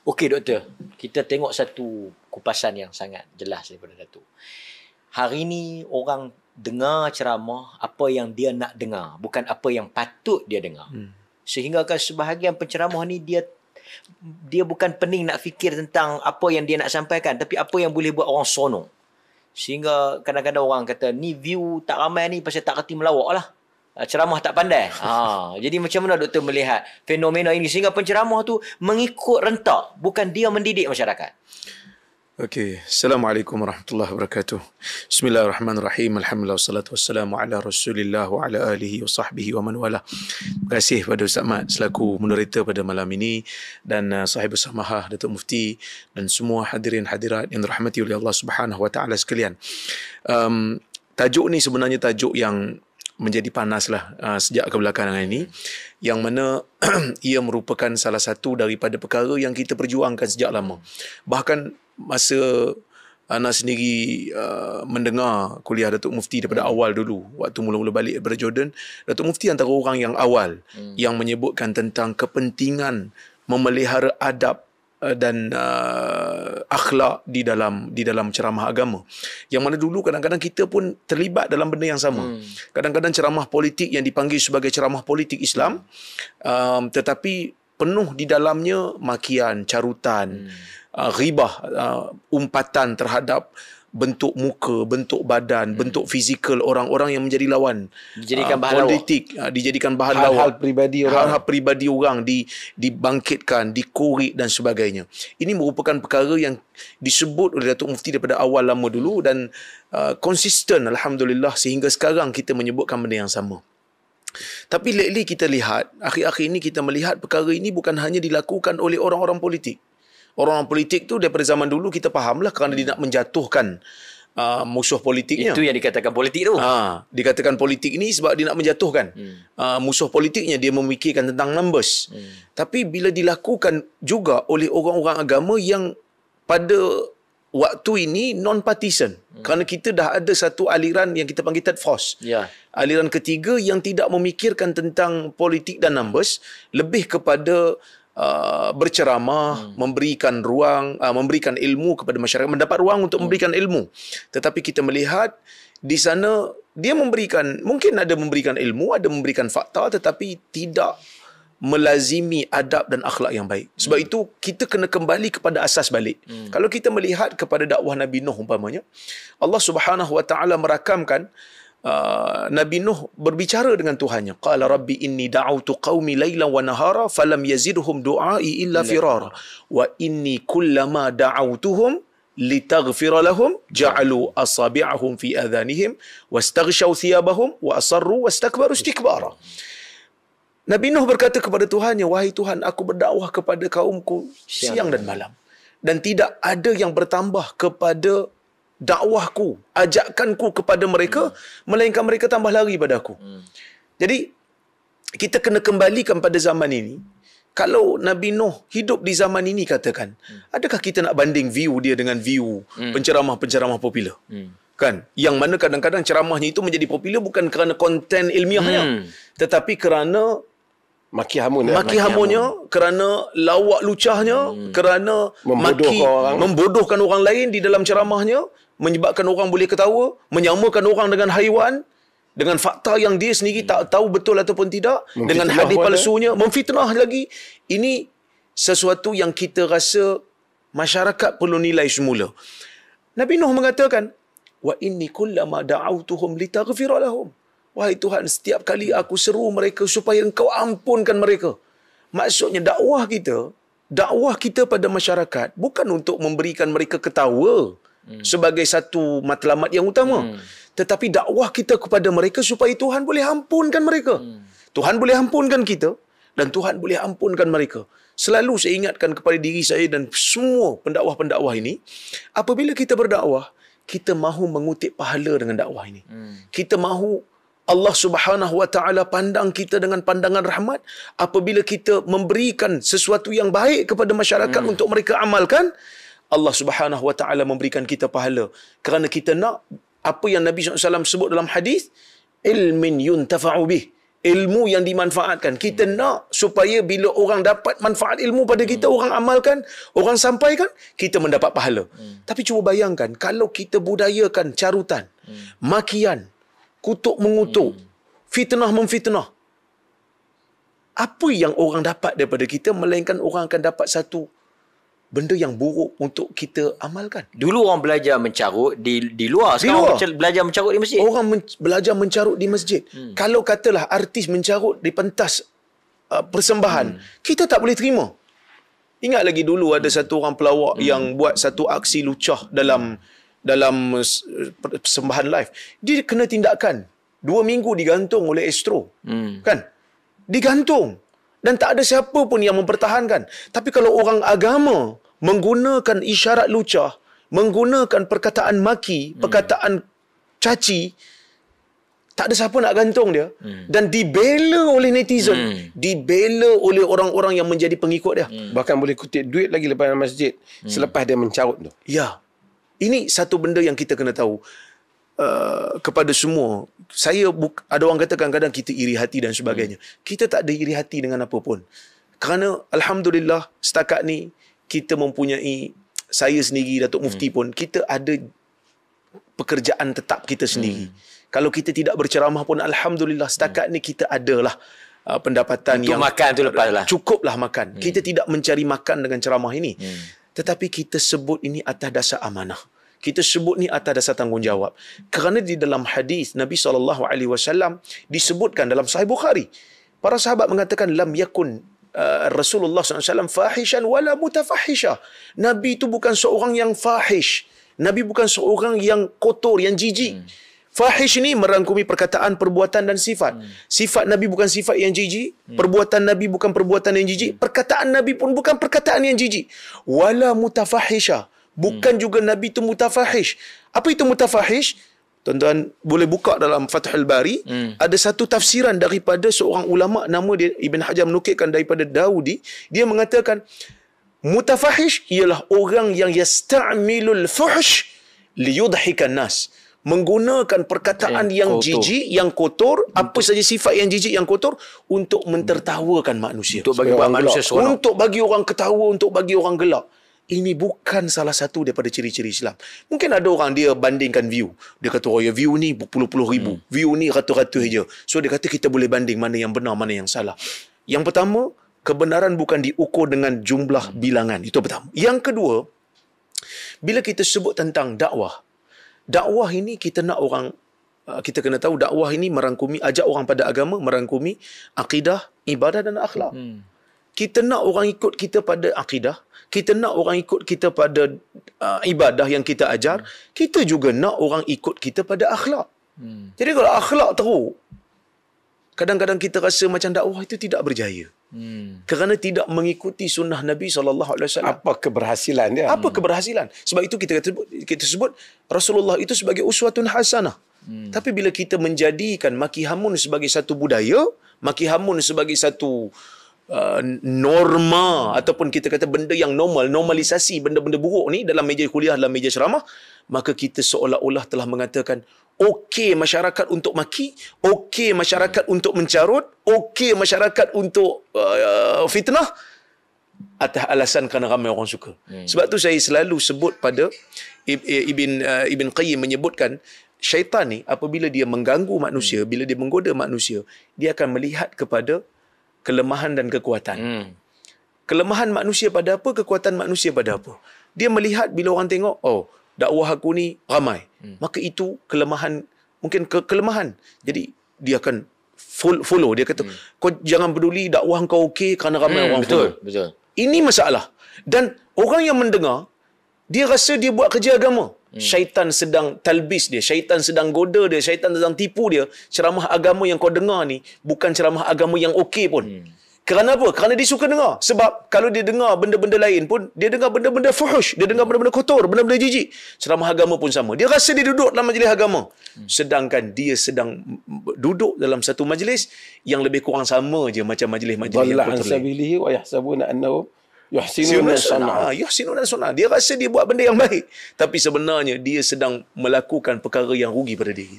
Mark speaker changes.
Speaker 1: Okey doktor, kita tengok satu kupasan yang sangat jelas daripada Datuk. Hari ni orang dengar ceramah apa yang dia nak dengar, bukan apa yang patut dia dengar. Sehingga kan sebahagian penceramah ni dia bukan pening nak fikir tentang apa yang dia nak sampaikan, tapi apa yang boleh buat orang sonong. Sehingga kadang-kadang orang kata ni view tak ramai ni pasal tak reti melawak lah. Ceramah tak pandai. Jadi macam mana doktor melihat fenomena ini sehingga penceramah tu mengikut rentak, bukan dia mendidik masyarakat?
Speaker 2: Okey, Assalamualaikum warahmatullahi wabarakatuh. Bismillahirrahmanirrahim. Alhamdulillah wassalatu wassalamu ala Rasulillah wa ala alihi wa sahbihi wa man wala. Terima kasih pada Ustaz Mat selaku moderator pada malam ini dan sahibus samahah Datuk Mufti dan semua hadirin hadirat yang dirahmati oleh Allah Subhanahu wa taala sekalian. Tajuk ni sebenarnya tajuk yang menjadi panaslah sejak kebelakangan ini, yang mana ia merupakan salah satu daripada perkara yang kita perjuangkan sejak lama. Bahkan masa Ana sendiri mendengar kuliah Datuk Mufti daripada awal dulu, waktu mula-mula balik daripada Jordan, Datuk Mufti antara orang yang awal yang menyebutkan tentang kepentingan memelihara adab dan akhlak di dalam ceramah agama. Yang mana dulu kadang-kadang kita pun terlibat dalam benda yang sama. Kadang-kadang ceramah politik yang dipanggil sebagai ceramah politik Islam, tetapi penuh di dalamnya makian, carutan, ghibah, umpatan terhadap bentuk muka, bentuk badan, bentuk fizikal orang-orang yang menjadi lawan
Speaker 1: Dijadikan bahan
Speaker 2: politik, dijadikan bahan
Speaker 3: hal-hal pribadi orang.
Speaker 2: Hal-hal pribadi orang dibangkitkan, dikorek dan sebagainya. Ini merupakan perkara yang disebut oleh Datuk Mufti daripada awal lama dulu dan konsisten alhamdulillah sehingga sekarang kita menyebutkan benda yang sama. Tapi lately kita lihat, akhir-akhir ini kita melihat perkara ini bukan hanya dilakukan oleh orang-orang politik. Orang-orang politik tu daripada zaman dulu kita fahamlah kerana dia nak menjatuhkan musuh politiknya.
Speaker 1: Itu yang dikatakan politik tu.
Speaker 2: Dikatakan politik ni sebab dia nak menjatuhkan musuh politiknya, dia memikirkan tentang numbers. Tapi bila dilakukan juga oleh orang-orang agama yang pada waktu ini non-partisan. Kerana kita dah ada satu aliran yang kita panggil third force. Aliran ketiga yang tidak memikirkan tentang politik dan numbers, lebih kepada berceramah, memberikan ruang, memberikan ilmu kepada masyarakat, mendapat ruang untuk memberikan ilmu. Tetapi kita melihat di sana dia memberikan, mungkin ada memberikan ilmu, ada memberikan fakta, tetapi tidak melazimi adab dan akhlak yang baik. Sebab itu kita kena kembali kepada asas balik. Kalau kita melihat kepada dakwah Nabi Nuh umpamanya, Allah Subhanahu wa taala merakamkan Nabi Nuh berbicara dengan Tuhannya. Qala rabbi inni da'awtu qaumi laylan wa nahara falam yazidhum du'ai illa firara wa inni kullama da'awtuhum litaghfira lahum ja'alu asabi'ahum fi adhanihim wastaghshaw thiyabahum wa asarru wastakbaru istikbara. Nabi Nuh berkata kepada Tuhannya, wahai Tuhan, aku berdakwah kepada kaumku siang dan malam dan tidak ada yang bertambah kepada dakwahku, ajakanku kepada mereka, melainkan mereka tambah lari padaku. Jadi, kita kena kembalikan pada zaman ini. Kalau Nabi Nuh hidup di zaman ini, katakan, adakah kita nak banding view dia dengan view penceramah-penceramah popular? Kan? Yang mana kadang-kadang ceramahnya itu menjadi popular bukan kerana konten ilmiahnya, tetapi kerana
Speaker 3: maki hamunnya,
Speaker 2: kerana lawak lucahnya, kerana membodohkan orang lain di dalam ceramahnya, menyebabkan orang boleh ketawa, menyamakan orang dengan haiwan, dengan fakta yang dia sendiri tak tahu betul ataupun tidak, dengan hadis palsunya, memfitnah lagi. Ini sesuatu yang kita rasa masyarakat perlu nilai semula. Nabi Nuh mengatakan, wa inni kullama da'awtuhum litaghfira lahum. Wahai Tuhan, setiap kali aku seru mereka supaya Engkau ampunkan mereka. Maksudnya dakwah kita pada masyarakat bukan untuk memberikan mereka ketawa sebagai satu matlamat yang utama. Tetapi dakwah kita kepada mereka supaya Tuhan boleh ampunkan mereka. Tuhan boleh ampunkan kita dan Tuhan boleh ampunkan mereka. Selalu saya ingatkan kepada diri saya dan semua pendakwah-pendakwah ini, apabila kita berdakwah, kita mahu mengutip pahala dengan dakwah ini. Kita mahu Allah Subhanahu wa taala pandang kita dengan pandangan rahmat apabila kita memberikan sesuatu yang baik kepada masyarakat untuk mereka amalkan. Allah Subhanahu wa taala memberikan kita pahala kerana kita nak apa yang Nabi SAW sebut dalam hadis, ilmin yuntafa'u bih, ilmu yang dimanfaatkan. Kita nak supaya bila orang dapat manfaat ilmu pada kita, orang amalkan, orang sampaikan, kita mendapat pahala. Tapi cuba bayangkan, kalau kita budayakan carutan, makian, kutuk mengutuk, fitnah memfitnah, apa yang orang dapat daripada kita, melainkan orang akan dapat satu benda yang buruk untuk kita amalkan.
Speaker 1: Dulu orang belajar mencarut di luar. Sekarang orang belajar mencarut di masjid.
Speaker 2: Orang belajar mencarut di masjid. Kalau katalah artis mencarut di pentas persembahan, kita tak boleh terima. Ingat lagi dulu ada satu orang pelawak yang buat satu aksi lucah dalam persembahan live. Dia kena tindakan. 2 minggu digantung oleh Astro. Kan? Digantung. Dan tak ada siapa pun yang mempertahankan. Tapi kalau orang agama menggunakan isyarat lucah, menggunakan perkataan maki, perkataan caci, tak ada siapa nak gantung dia. Dan dibela oleh netizen. Dibela oleh orang-orang yang menjadi pengikut dia.
Speaker 3: Bahkan boleh kutip duit lagi lepas masjid selepas dia mencarut tu.
Speaker 2: Ya. Ini satu benda yang kita kena tahu. Kepada semua, ada orang kata kadang-kadang kita iri hati dan sebagainya. Kita tak ada iri hati dengan apa pun. Kerana alhamdulillah setakat ni kita mempunyai, saya sendiri, Datuk Mufti pun, kita ada pekerjaan tetap kita sendiri. Kalau kita tidak berceramah pun alhamdulillah setakat ni kita adalah pendapatan
Speaker 1: untuk
Speaker 2: yang
Speaker 1: makan tu lepas lah.
Speaker 2: Cukuplah makan. Kita tidak mencari makan dengan ceramah ini. Tetapi kita sebut ini atas dasar amanah. Kita sebut ni atas dasar tanggungjawab. Kerana di dalam hadis Nabi SAW disebutkan dalam Sahih Bukhari, para sahabat mengatakan lam yakun Rasulullah SAW fahishan wala mutafahisha. Nabi itu bukan seorang yang fahish. Nabi bukan seorang yang kotor, yang jijik. Fahish ini merangkumi perkataan, perbuatan dan sifat. Sifat Nabi bukan sifat yang jijik. Perbuatan Nabi bukan perbuatan yang jijik. Perkataan Nabi pun bukan perkataan yang jijik. Wala mutafahisha. Bukan juga Nabi itu mutafahish. Apa itu mutafahish? Tuan-tuan boleh buka dalam Fathul Bari. Ada satu tafsiran daripada seorang ulama, nama dia Ibn Hajar menukilkan daripada Daudi. Dia mengatakan mutafahish ialah orang yang yasta'milul fuhsh liyudhikan nas. Menggunakan perkataan yang jijik, yang kotor, apa saja sifat yang jijik, yang kotor, untuk mentertawakan manusia.
Speaker 1: Untuk bagi orang manusia seronok.
Speaker 2: Untuk bagi orang ketawa, untuk bagi orang gelak. Ini bukan salah satu daripada ciri-ciri Islam. Mungkin ada orang dia bandingkan view. Dia kata, oh ya view ni berpuluh-puluh ribu. View ni ratus-ratus je. So dia kata kita boleh banding mana yang benar, mana yang salah. Yang pertama, kebenaran bukan diukur dengan jumlah bilangan. Itu pertama. Yang kedua, bila kita sebut tentang dakwah. Dakwah ini kita nak orang, kita kena tahu dakwah ini merangkumi, ajak orang pada agama, merangkumi akidah, ibadah dan akhlak. Kita nak orang ikut kita pada akidah. Kita nak orang ikut kita pada ibadah yang kita ajar. Kita juga nak orang ikut kita pada akhlak. Jadi kalau akhlak teruk, kadang-kadang kita rasa macam dakwah itu tidak berjaya. Kerana tidak mengikuti sunnah Nabi SAW.
Speaker 3: Apa keberhasilan dia?
Speaker 2: Apa keberhasilan? Sebab itu kita sebut Rasulullah itu sebagai uswatun hasanah. Tapi bila kita menjadikan maki hamun sebagai satu budaya, maki hamun sebagai satu norma, ataupun kita kata benda yang normal, normalisasi benda-benda buruk ni dalam meja kuliah, dalam meja ceramah, maka kita seolah-olah telah mengatakan okey masyarakat untuk maki, okey masyarakat untuk mencarut, okey masyarakat untuk fitnah, atas alasan kerana ramai orang suka. Sebab tu saya selalu sebut pada Ibn Qayyim menyebutkan syaitan ni apabila dia mengganggu manusia, bila dia menggoda manusia, dia akan melihat kepada kelemahan dan kekuatan. Kelemahan manusia pada apa, kekuatan manusia pada apa. Dia melihat bila orang tengok, oh, dakwah aku ni ramai. Maka itu kelemahan, mungkin kelemahan. Jadi dia akan follow. Dia kata, kau jangan peduli dakwah kau okey kerana ramai orang follow.
Speaker 1: Betul.
Speaker 2: Ini masalah. Dan orang yang mendengar, dia rasa dia buat kerja agama. Syaitan sedang talbis dia, syaitan sedang goda dia, syaitan sedang tipu dia. Ceramah agama yang kau dengar ni bukan ceramah agama yang okey pun. Kerana apa? Kerana dia suka dengar. Sebab kalau dia dengar benda-benda lain pun, dia dengar benda-benda fuhush, dia dengar benda-benda kotor, benda-benda jijik. Ceramah agama pun sama. Dia rasa dia duduk dalam majlis agama. Sedangkan dia sedang duduk dalam satu majlis yang lebih kurang sama je macam majlis-majlis yang kotor lain.
Speaker 3: wa yahsabuna annahum yuhsinuna sun'a.
Speaker 2: Yuhsinuna sun'a. Dia rasa dia buat benda yang baik, tapi sebenarnya dia sedang melakukan perkara yang rugi pada diri.